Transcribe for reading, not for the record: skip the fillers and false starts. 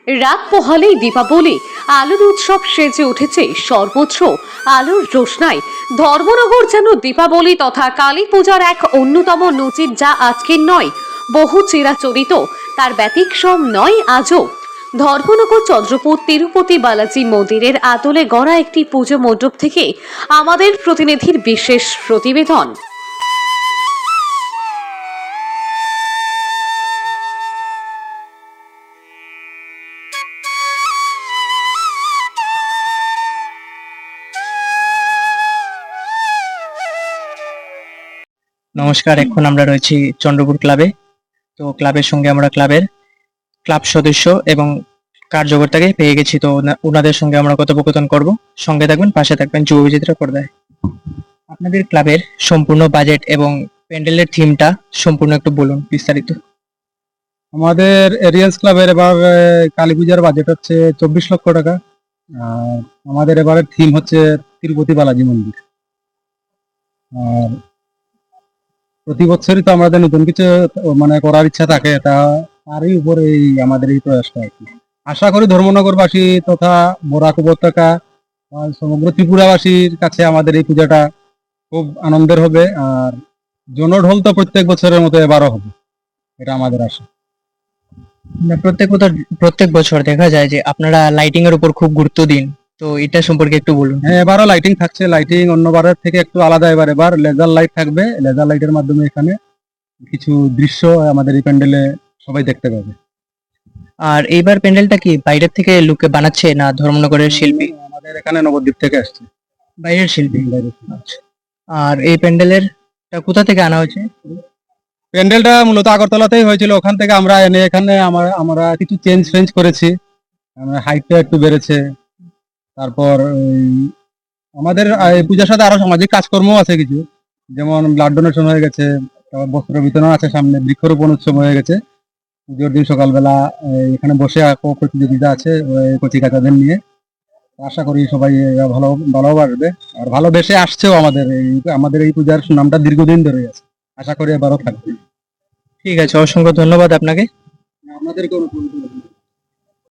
রাত পোহালেই দীপাবলি আলোর উৎসব সেজে উঠেছে সর্বত্র আলোর রোশনায়। ধর্মনগর যেন দীপাবলি তথা কালী পূজার এক অন্যতম নজির, যা আজকের নয়, বহু চিরাচরিত। তার ব্যতিক্রম নয় আজও। ধর্মনগর চন্দ্রপুর তিরুপতি বালাজি মন্দিরের আদলে গড়া একটি পুজো মণ্ডপ থেকে আমাদের প্রতিনিধির বিশেষ প্রতিবেদন। নমস্কার, এখন আমরা রয়েছি চন্দ্রপুর ক্লাবে। তো ক্লাবের সঙ্গে আমরা ক্লাব সদস্য এবং কার্যকর্তাকে পেয়ে গেছি। তো ওনাদের সঙ্গে আমরা কথোপকথন করব। সঙ্গে থাকবেন, পাশে থাকবেন যুব বিচিত্রা পর্দায়। আপনাদের ক্লাবের সম্পূর্ণ বাজেট এবং প্যান্ডেলের থিমটা সম্পূর্ণ একটু বলুন বিস্তারিত। আমাদের এরিয়ান্স ক্লাবের এবার কালী পূজার বাজেট হচ্ছে 24 লক্ষ টাকা। আর আমাদের এবারের থিম হচ্ছে তিরুপতি বালাজি মন্দির। আর প্রতি বছরই তো আমাদের নতুন কিছু মানে করার ইচ্ছা থাকে, তারই উপরে আমাদের এই প্রয়াসটা আর কি। আশা করি ধর্মনগরবাসী তথা বরাক উপত্যকা আর সমগ্র ত্রিপুরাবাসীর কাছে আমাদের এই পূজাটা খুব আনন্দের হবে। আর জনঢল তো প্রত্যেক বছরের মতো এবারও হবে, এটা আমাদের আশা। প্রত্যেক বছর দেখা যায় যে আপনারা লাইটিং এর উপর খুব গুরুত্ব দিন। তো এটা সম্পর্কে একটু বলুন। হ্যাঁ, এবারও লাইটিং থাকছে। লাইটিং অন্যবারের থেকে একটু আলাদা। এবার লেজার লাইট থাকবে। লেজার লাইটের মাধ্যমে এখানে কিছু দৃশ্য আমাদের এই প্যান্ডেলে সবাই দেখতে পাবে। আর এইবার প্যান্ডেলটা কি বাইরের থেকে লোকে বানাচ্ছে না ধর্মনগরের শিল্পী? আমাদের এখানে নবদ্বীপ থেকে আসছে, বাইরের শিল্পী। বাইরে থেকে। আচ্ছা। আর এই প্যান্ডেলের কোথা থেকে আনা হয়েছে? প্যান্ডেলটা মূলত আগরতলাতেই হয়েছিল, ওখান থেকে আমরা এনে এখানে আমরা কিছু চেঞ্জ করেছি। আমরা হাইটটা একটু বেড়েছে। তারপর আমাদের এই পূজার সাথে আরো সামাজিক কাজকর্ম আছে কিছু, যেমন ব্লাড ডোনেশন হয়ে গেছে, তারপর বস্ত্র বিতরণ আছে, সামনে বৃক্ষরোপণ উৎসব হয়ে গেছে। পুজোর দিন সকালবেলা এখানে বসে আঁকো প্রতিযোগিতা আছে কচি কাচাদের নিয়ে। আশা করি সবাই ভালো ভালোবাসবে আর ভালোবেসে আসছেও। আমাদের এই পূজার সুনামটা দীর্ঘদিন ধরে আছে, আশা করি এবারও থাকবে। ঠিক আছে, অসংখ্য ধন্যবাদ আপনাকে। আপনাদেরকে